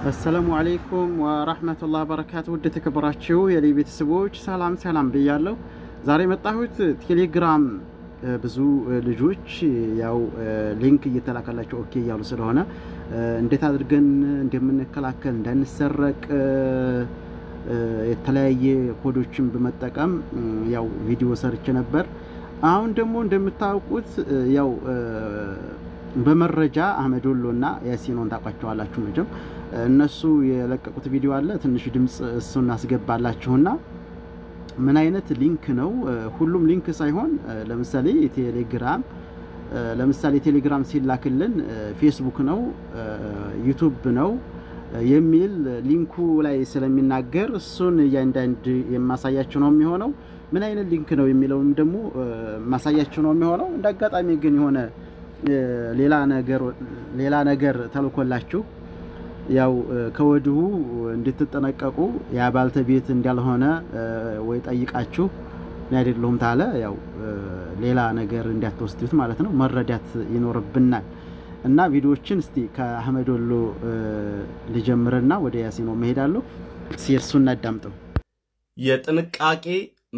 السلام عليكم ورحمة الله وبركاته ودي تكبراتشو يلي بيتسبوش سلام بيالو زاري متاهوت تيليجرام ብዙ ልጆች ያው ሊንክ እየተላከላቸው ኦኬ ያሉ ስለሆነ እንዴት አድርገን እንደምንከላከል እንዳንሰረቅ የተለያየ ኮዶችን በመጠቀም ያው ቪዲዮ ሰርቼ ነበር። አሁን ደግሞ እንደምታውቁት ያው በመረጃ አህመድ ወሎና ያሲኖን ታቋቸዋላችሁ መቼም እነሱ የለቀቁት ቪዲዮ አለ ትንሽ ድምጽ እሱን አስገባላችሁና ምን አይነት ሊንክ ነው ሁሉም ሊንክ ሳይሆን ለምሳሌ ቴሌግራም ሲላክልን ፌስቡክ ነው ዩቲዩብ ነው የሚል ሊንኩ ላይ ስለሚናገር እሱን ያንዳንድ የማሳያችሁ ነው የሚሆነው ምን አይነት ሊንክ ነው የሚለውም ደግሞ ማሳያችሁ ነው የሚሆነው እንዳጋጣሚ ግን የሆነ ሌላ ነገር ተልኮላችሁ ያው ከወዲሁ እንድትጠነቀቁ ያባልተቤት እንዳልሆነ ወይ ጠይቃችሁ አይደለም ታለ ያው ሌላ ነገር እንዲያተወስዱት ማለት ነው መረዳት ይኖርብናል እና ቪዲዮዎችን እስቲ ከአህመድ ወሎ ልጀምርና ወደ ያሲኖ መሄዳለሁ ሲርሱና አዳምጡ የጥንቃቄ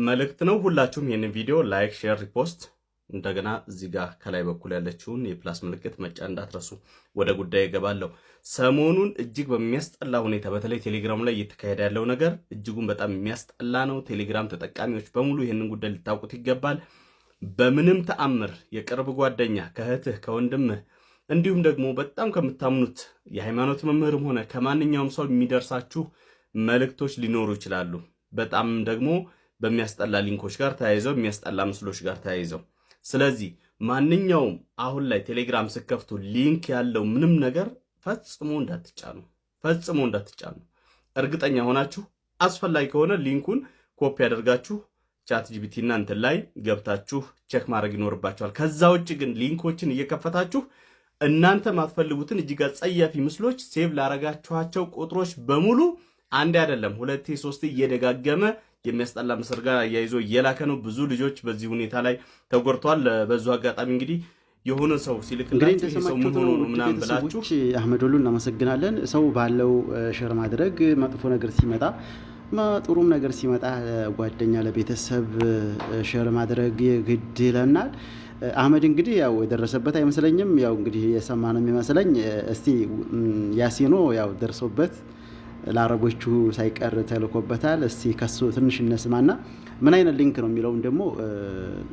መልእክት ነው ሁላችሁም ይሄንን ቪዲዮ ላይክ ሼር ሪፖስት እንደገና እዚህ ጋር ከላይ በኩል ያለችውን የፕላስ ምልክት መጫን እንዳትረሱ ወደ ጉዳይ ገባለሁ ሰሞኑን እጅግ በሚያስጠላ ሁኔታ በተለይ ቴሌግራም ላይ እየተካሄደ ያለው ነገር እጅጉን በጣም የሚያስጠላ ነው ቴሌግራም ተጠቃሚዎች በሙሉ ይሄንን ጉዳይ ልታውቁት ይገባል በምንም ተአምር የቅርብ ጓደኛ ከእህትህ ከወንድምህ እንዲሁም ደግሞ በጣም ከምታምኑት የሃይማኖት መምህርም ሆነ ከማንኛውም ሰው የሚደርሳችሁ መልእክቶች ሊኖሩ ይችላሉ በጣም ደግሞ በሚያስጠላ ሊንኮች ጋር ተያይዘው የሚያስጠላ ምስሎች ጋር ተያይዘው ስለዚህ ማንኛውም አሁን ላይ ቴሌግራም ስከፍቱ ሊንክ ያለው ምንም ነገር ፈጽሞ እንዳትጫኑ እርግጠኛ ሆናችሁ አስፈላጊ ከሆነ ሊንኩን ኮፒ አድርጋችሁ ቻት ጂፒቲ እና እንትን ላይ ገብታችሁ ቼክ ማድረግ ይኖርባችኋል ከዛ ውጪ ግን ሊንኮችን እየከፈታችሁ እናንተ ማትፈልጉትን እጅግ ጸያፊ ምስሎች ሴቭ ላረጋችኋቸው ቁጥሮች በሙሉ አንድ አይደለም ሁለቴ ሶስቴ እየደጋገመ የሚያስጠላ ምስር ጋር ያይዞ የላከ ነው ብዙ ልጆች በዚህ ሁኔታ ላይ ተጎርቷል በዙ አጋጣሚ እንግዲህ የሆነ ሰው ሲልክላችሁ ሰው ምን ሆኖ ነው ምናምን ብላችሁ አህመድ ወሎ እናመሰግናለን ሰው ባለው ሼር ማድረግ መጥፎ ነገር ሲመጣ ጥሩም ነገር ሲመጣ ጓደኛ ለቤተሰብ ሼር ማድረግ ግድ ይለናል አህመድ እንግዲህ ያው የደረሰበት አይመስለኝም ያው እንግዲህ የሰማነው የሚመስለኝ እስቲ ያሲኖ ያው ደርሶበት ለአረቦቹ ሳይቀር ተልኮበታል እስቲ ከሱ ትንሽ እንስማና ምን አይነት ሊንክ ነው የሚለው ደግሞ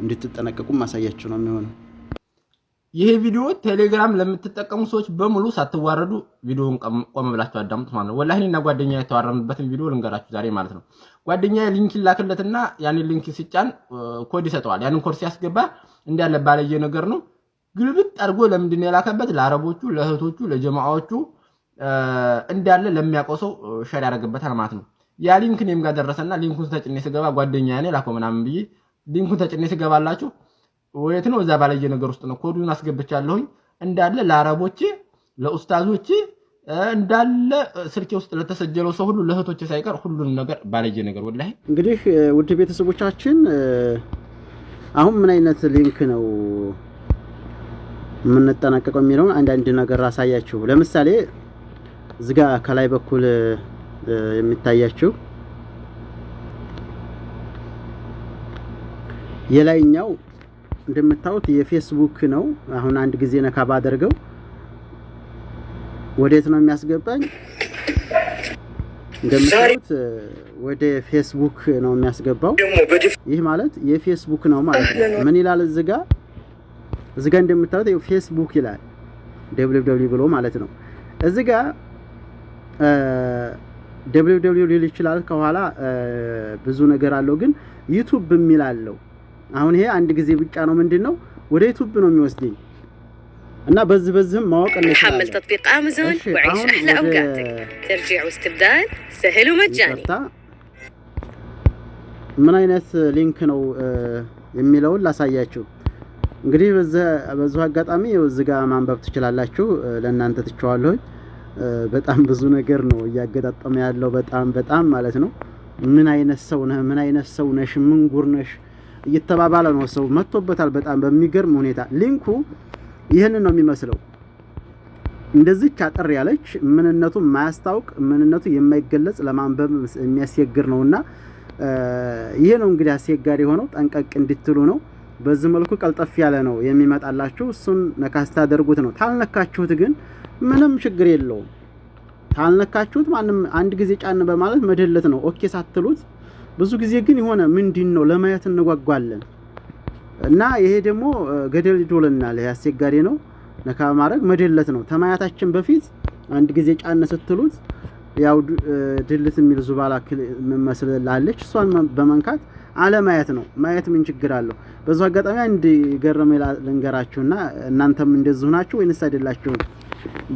እንድትጠነቀቁ ማሳያችሁ ነው የሚሆነው ይሄ ቪዲዮ ቴሌግራም ለምትጠቀሙ ሰዎች በሙሉ ሳትዋረዱ ቪዲዮውን ቆም ብላችሁ አዳምጡት ማለት ነው ወላሂ እኔና ጓደኛዬ የተዋረንበትን ቪዲዮ ልንገራችሁ ዛሬ ማለት ነው ጓደኛዬ ሊንክ ይላክለትና ያን ሊንክ ሲጫን ኮድ ይሰጠዋል ያንን ኮድ ሲያስገባ እንዲያለ ባለየ ነገር ነው ግልብጥ አድርጎ ለምንድን ነው ያላከበት ለአረቦቹ ለእህቶቹ ለጀማዓዎቹ እንዳለ ለሚያቆሰው ሼር ያደርግበታል ማለት ነው ያ ሊንክ እኔም ጋር ደረሰና ሊንኩን ተጭኔ ስገባ ጓደኛዬ እኔ ላከው ምናምን ብዬ ሊንኩን ተጭኔ ስገባላችሁ ወይት ነው እዛ ባለየ ነገር ውስጥ ነው ኮዱን አስገብቻለሁኝ እንዳለ ለአረቦቼ ለኡስታዞቼ እንዳለ ስልኬ ውስጥ ለተሰጀለው ሰው ሁሉ ለእህቶቼ ሳይቀር ሁሉንም ነገር ባለየ ነገር ወላሂ እንግዲህ ውድ ቤተሰቦቻችን አሁን ምን አይነት ሊንክ ነው ምን ተጠናቀቀው የሚለው አንድ ነገር አሳያችሁ ለምሳሌ ዝጋ ከላይ በኩል የሚታያችሁ የላይኛው እንደምታዩት የፌስቡክ ነው አሁን አንድ ጊዜ ነካ ባደርገው ወዴት ነው የሚያስገባኝ እንደምታዩት ወደ ፌስቡክ ነው የሚያስገባው ይህ ማለት የፌስቡክ ነው ማለት ነው ምን ይላል ዝጋ እንደምታዩት ፌስቡክ ይላል www ብሎ ማለት ነው እዚጋ www ሊል ይችላል ከኋላ ብዙ ነገር አለው ግን ዩቲዩብ የሚላለው አሁን ይሄ አንድ ጊዜ ብቻ ነው ምንድነው ወደ ዩቲዩብ ነው የሚወስደኝ እና በዚህም ማወቅ እንችላለን حمل تطبيق امازون وعيش احلى اوقاتك ترجيع واستبدال سهل ومجاني ምን አይነት ሊንክ ነው የሚለው ላሳያችሁ እንግዲህ በዛው አጋጣሚ እዚጋ ማንበብ ትችላላችሁ ለእናንተ ተጫዋለሁ በጣም ብዙ ነገር ነው ያገጣጠመ ያለው በጣም ማለት ነው ምን አይነት ሰው ነሽ ምን ጉር ነሽ እየተባባለ ነው ሰው መጥቶበታል በጣም በሚገርም ሁኔታ ሊንኩ ይሄንን ነው የሚመስለው እንደዚህ አጠር ያለች ምንነቱ የማያስታውቅ ምንነቱ የማይገለጽ ለማንበብ የሚያስቸግር ነውና ይሄ ነው እንግዲህ አስቸጋሪ ሆነው ጠንቀቅ እንድትሉ ነው። በዚህ መልኩ ቀልጠፍ ያለ ነው የሚመጣላችሁ። እሱን ነካስታ አድርጉት ነው። ታልነካችሁት ግን ምንም ችግር የለውም። ታልነካችሁት ማንም አንድ ጊዜ ጫን በማለት መደለት ነው ኦኬ ሳትሉት። ብዙ ጊዜ ግን የሆነ ምንድነው ለማየት እንጓጓለን እና ይሄ ደግሞ ገደል ይዶልናል። ይሄ አስቸጋሪ ነው። ነካ ማድረግ መደለት ነው። ተማያታችን በፊት አንድ ጊዜ ጫን ስትሉት ያው ድልት የሚል ዙባላ መስላለች እሷን በመንካት አለማየት ነው። ማየት ምን ችግር አለው? በዛ አጋጣሚ አንድ ገረመ ልንገራችሁና እናንተም እንደዚህ ናችሁ ወይንስ አይደላችሁ?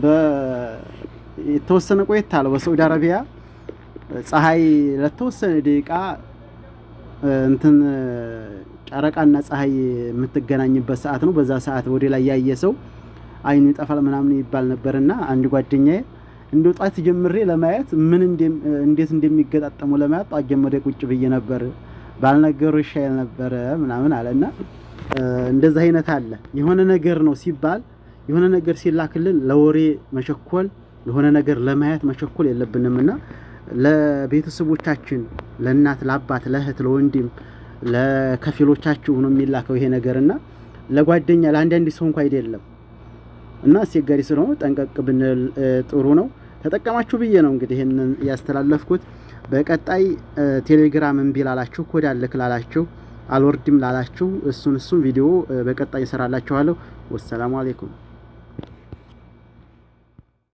በተወሰነ ቆይታ አለ በሳዑዲ አረቢያ ፀሐይ ለተወሰነ ደቂቃ እንትን ጨረቃና ፀሐይ የምትገናኝበት ሰዓት ነው። በዛ ሰዓት ወደ ላይ ያየ ሰው አይኑ ይጠፋል ምናምን ይባል ነበርና አንድ ጓደኛዬ እንደው ጧት ጀምሬ ለማየት ምን እንዴት እንደሚገጣጠሙ ለማየት ጧት ጀምሬ ቁጭ ብዬ ነበር ባልነገሩ ይሻል ነበር ምናምን አለና እንደዛ አይነት አለ። የሆነ ነገር ነው ሲባል የሆነ ነገር ሲላክልን ለወሬ መቸኮል የሆነ ነገር ለማየት መቸኮል የለብንምና ለቤተሰቦቻችን ለእናት ለአባት ለእህት ለወንድም ለከፊሎቻችሁ ነው የሚላከው ይሄ ነገርና ለጓደኛ ለአንዳንድ ሰው እንኳን አይደለም እና አስቸጋሪ ስለሆነ ጠንቀቅ ብንል ጥሩ ነው። ተጠቀማችሁ ብዬ ነው እንግዲህ ይሄንን ያስተላለፍኩት። በቀጣይ ቴሌግራም እምቢ ላላችሁ ኮድ አልክ ላላችሁ አልወርድም ላላችሁ እሱን ቪዲዮ በቀጣይ እሰራላችኋለሁ። ወሰላሙ አለይኩም።